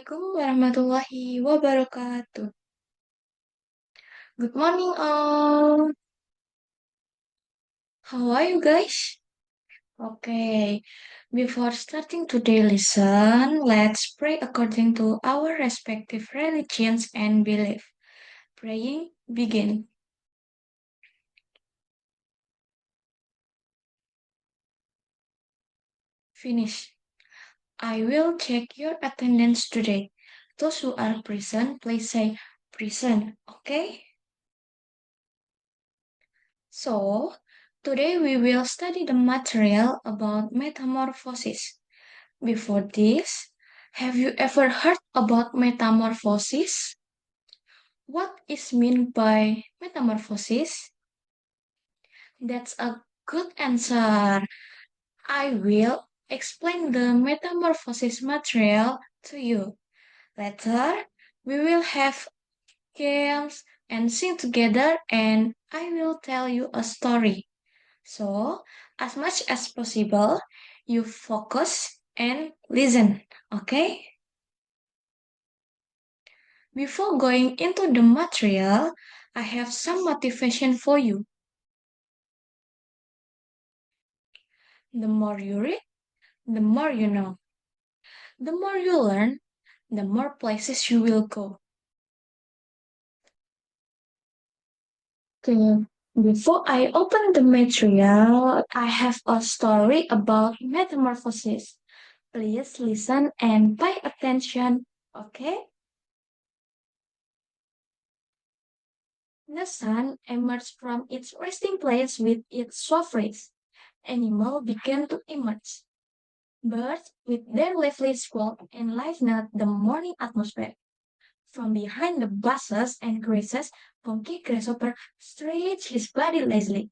Assalamualaikum warahmatullahi wabarakatuh. Good morning, all. How are you guys? Okay, before starting today's lesson, let's pray according to our respective religions and belief. Praying, begin. Finish. I will check your attendance today. Those who are present, please say present, okay? So, today we will study the material about metamorphosis. Before this, have you ever heard about metamorphosis? What is meant by metamorphosis? That's a good answer. I will explain the metamorphosis material to you. Later, we will have games and sing together and I will tell you a story. So, as much as possible, you focus and listen, okay? Before going into the material, I have some motivation for you. The more you read, the more you know. The more you learn, the more places you will go. Okay, before I open the material, I have a story about metamorphosis. Please listen and pay attention, okay? The sun emerged from its resting place with its soft rays. Animals began to emerge. Birds, with their lively squawk, enlivened the morning atmosphere. From behind the bushes and grasses, Punky Grasshopper stretched his body lazily.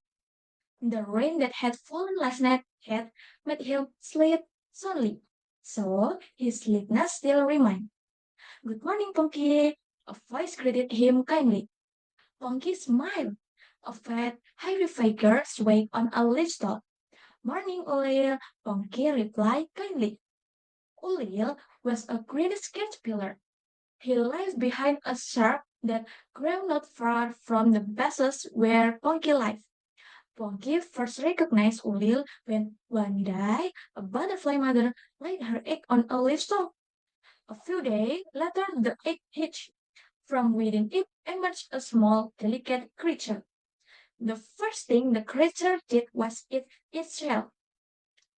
The rain that had fallen last night had made him sleep soundly, so his sleepiness still remained. Good morning, Punky, a voice greeted him kindly. Punky smiled. A fat, hairy figure swayed on a leaf stalk. Morning, Ulil, Punky replied kindly. Ulil was a great caterpillar. He lies behind a shrub that grew not far from the bushes where Ponky lived. Ponky first recognized Ulil when one day a butterfly mother laid her egg on a leaf stalk. A few days later, the egg hatched. From within it emerged a small, delicate creature. The first thing the creature did was eat its shell.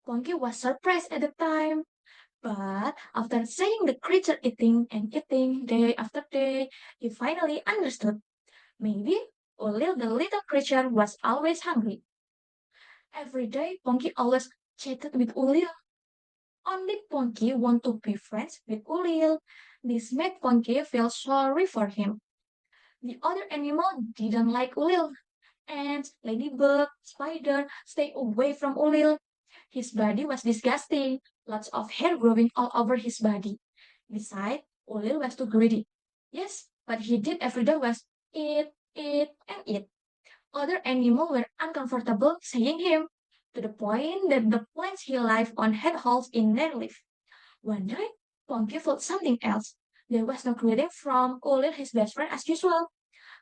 Ponky was surprised at the time. But after seeing the creature eating and eating day after day, he finally understood. Maybe Ulil the little creature was always hungry. Every day, Ponky always chatted with Ulil. Only Ponky wanted to be friends with Ulil. This made Ponky feel sorry for him. The other animal didn't like Ulil. Ants, ladybug, spider stay away from Ulil. His body was disgusting, lots of hair growing all over his body. Besides, Ulil was too greedy. Yes, what he did every day was eat, and eat. Other animals were uncomfortable seeing him, to the point that the plants he lived on had holes in their leaf. One day, Ponky felt something else. There was no greeting from Ulil, his best friend, as usual.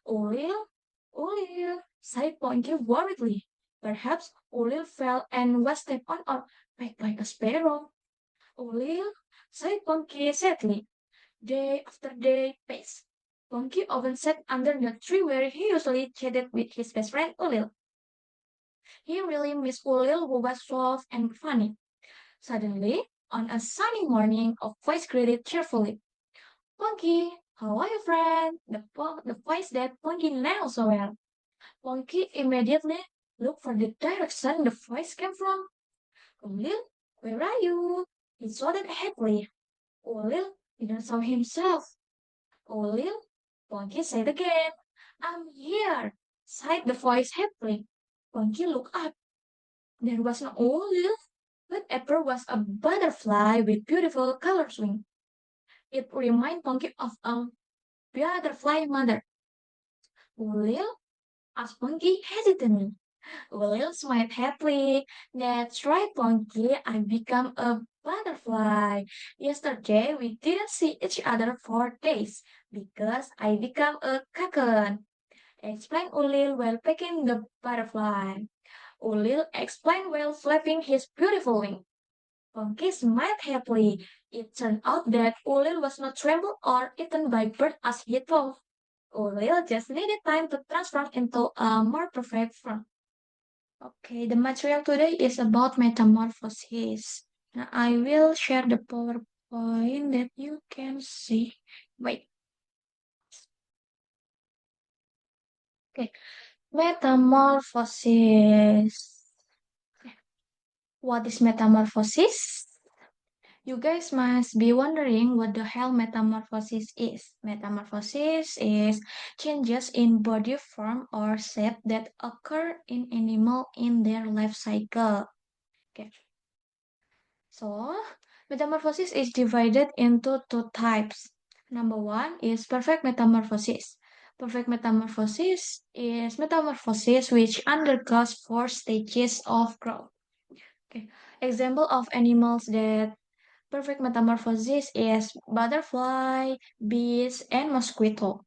Ulil, Ulil, sighed Ponky worriedly. Perhaps Ulil fell and was stepped on or pecked by a sparrow. Ulil, sighed Ponky sadly. Day after day passed. Ponky often sat under the tree where he usually chatted with his best friend Ulil. He really missed Ulil, who was soft and funny. Suddenly, on a sunny morning, a voice greeted cheerfully. Ponky, how are you, friend? The voice that Ponky knew so well. Ponky immediately looked for the direction the voice came from. Ulil, where are you? He shouted happily. Ulil didn't saw himself. Ulil, Ponky said again. I'm here, sighed the voice happily. Ponky looked up. There was no Ulil, but Apple was a butterfly with beautiful color wings. It reminded Ponky of a butterfly mother. Ulil asked Ponky hesitantly. Will smiled happily. That's right, Ponky. I become a butterfly. Yesterday, we didn't see each other for days because I become a cocoon. Explained Ulil while picking the butterfly. Ulil explained while flapping his beautiful wing. Ponky smiled happily. It turned out that Ulil was not trampled or eaten by bird as he thought. Ulil just needed time to transform into a more perfect form. Okay, the material today is about metamorphosis. Now, I will share the PowerPoint that you can see. Wait, okay. Metamorphosis. What is metamorphosis? You guys must be wondering what the hell metamorphosis is. Metamorphosis is changes in body form or shape that occur in animal in their life cycle. Okay. So, metamorphosis is divided into two types. Number one is perfect metamorphosis. Perfect metamorphosis is metamorphosis which undergoes four stages of growth. Okay. Example of animals that perfect metamorphosis is butterfly, bees, and mosquito.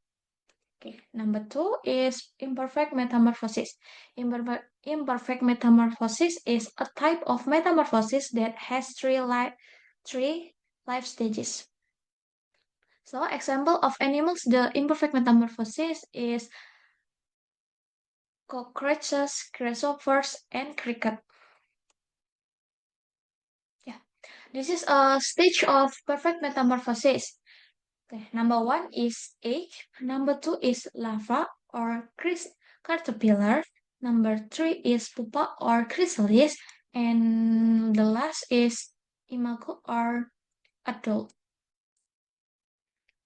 Okay. Number two is imperfect metamorphosis. Imperfect metamorphosis is a type of metamorphosis that has three life stages. So, example of animals, the imperfect metamorphosis is cockroaches, grasshoppers, and cricket. Yeah, this is a stage of perfect metamorphosis. Okay, number one is egg. Number two is larva or caterpillar. Number three is pupa or chrysalis. And the last is imago or adult.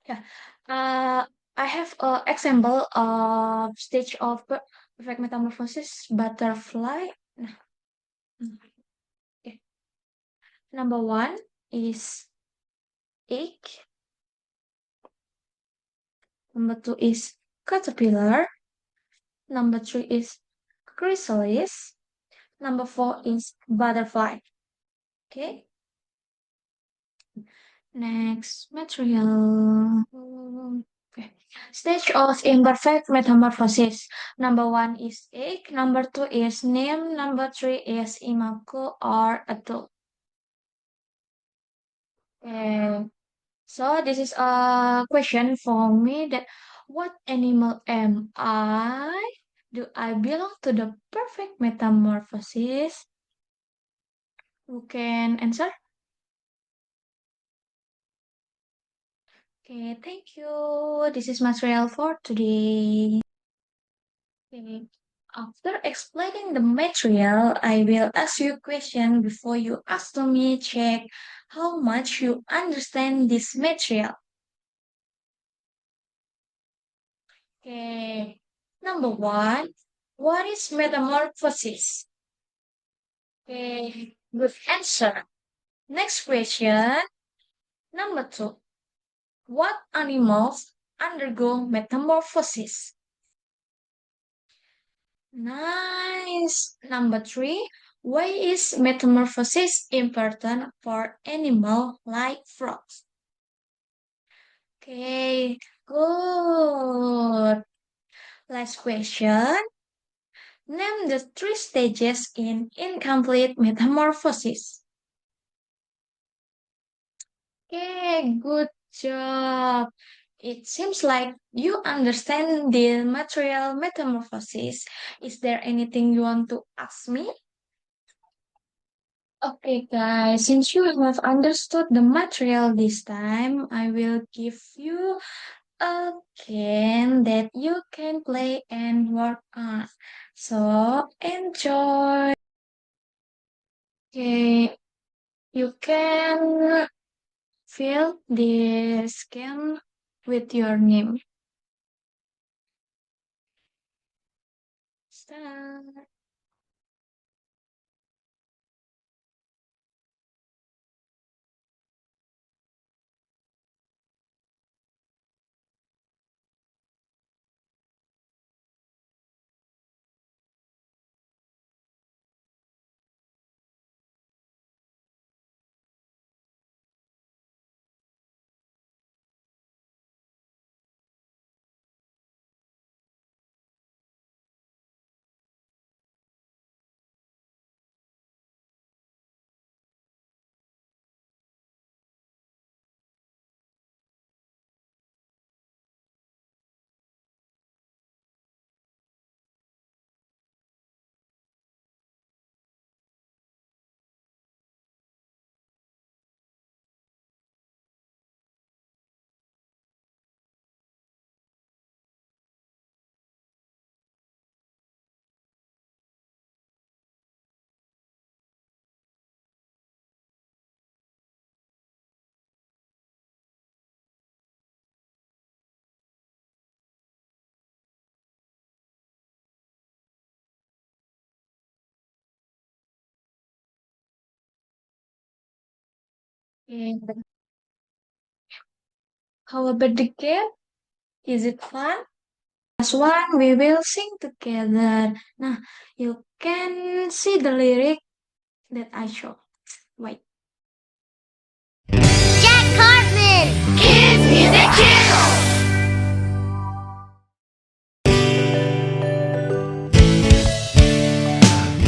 Yeah. I have an example of stage of perfect metamorphosis butterfly. Nah, okay. Number one is egg. Number two is caterpillar. Number three is chrysalis. Number four is butterfly. Okay. Next, material. Okay. Stage of imperfect metamorphosis. Number one is egg. Number two is nymph. Number three is imago or adult. Okay. So this is a question for me that what animal am I? Do I belong to the perfect metamorphosis? Who can answer? Okay, thank you. This is material for today. Okay. After explaining the material, I will ask you a question before you ask to me check how much you understand this material. Okay. Number one, what is metamorphosis? Okay, good answer. Next question. Number two, what animals undergo metamorphosis? Nice. Number three, why is metamorphosis important for animal like frogs? Okay, good. Last question. Name the three stages in incomplete metamorphosis. Okay, good job. It seems like you understand the material metamorphosis. Is there anything you want to ask me? Okay, guys, since you have understood the material this time, I will give you a game that you can play and work on. So, enjoy. Okay, you can fill this game with your name. Start. And how about the game? Is it fun? Last one, we will sing together. Nah, you can see the lyric that I show. Wait. Jack Cartman! Kids Music Channel!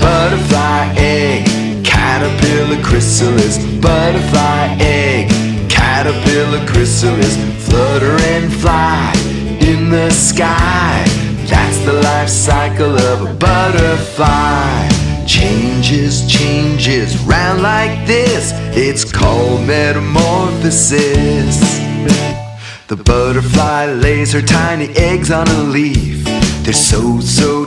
Butterfly egg, caterpillar chrysalis. Butterfly egg, caterpillar chrysalis. Flutter and fly in the sky. That's the life cycle of a butterfly. Changes, changes, round like this. It's called metamorphosis. The butterfly lays her tiny eggs on a leaf. They're so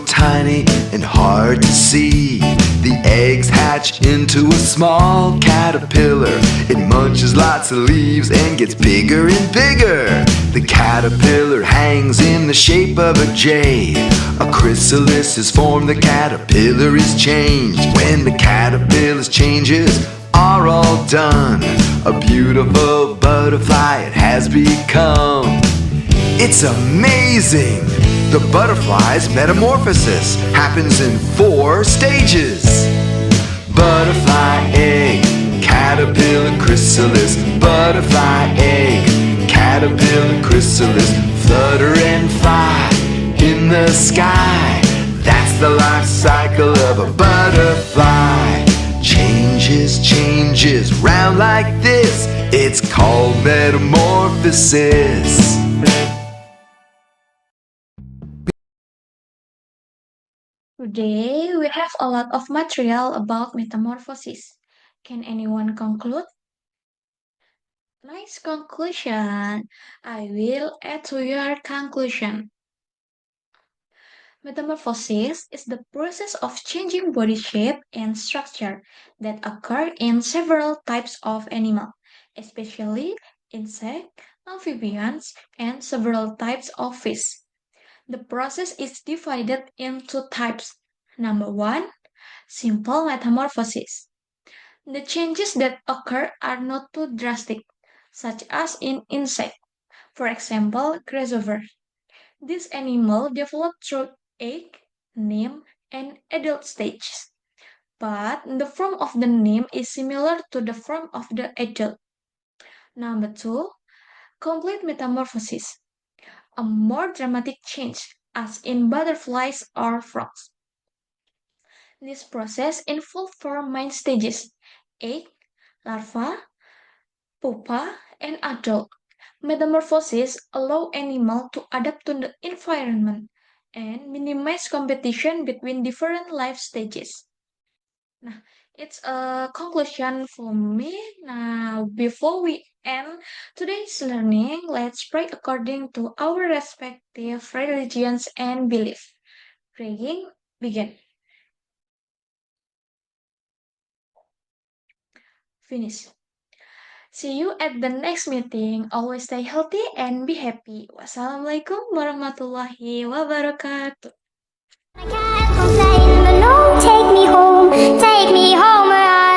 tiny and hard to see. The eggs hatch into a small caterpillar. It munches lots of leaves and gets bigger and bigger. The caterpillar hangs in the shape of a J. A chrysalis is formed, the caterpillar is changed. When the caterpillar's changes are all done, a beautiful butterfly it has become. It's amazing! The butterfly's metamorphosis happens in 4 stages. Butterfly egg, caterpillar chrysalis. Butterfly egg, caterpillar chrysalis. Flutter and fly in the sky. That's the life cycle of a butterfly. Changes, changes, round like this. It's called metamorphosis. Today, we have a lot of material about metamorphosis. Can anyone conclude? Nice conclusion. I will add to your conclusion. Metamorphosis is the process of changing body shape and structure that occur in several types of animal, especially insect, amphibians, and several types of fish. The process is divided into types. Number 1, simple metamorphosis. The changes that occur are not too drastic, such as in insect, for example, grasshopper. This animal developed through egg, nymph, and adult stages, but the form of the nymph is similar to the form of the adult. Number 2, complete metamorphosis, a more dramatic change, as in butterflies or frogs. This process involves 4 main stages: egg, larva, pupa, and adult. Metamorphosis allow animal to adapt to the environment and minimize competition between different life stages. Nah, it's a conclusion for me. Now, before we end today's learning, let's pray according to our respective religions and beliefs. Praying, begin. Finish. See you at the next meeting. Always stay healthy and be happy. Wassalamualaikum warahmatullahi wabarakatuh. I can't complain, but no, take me home where I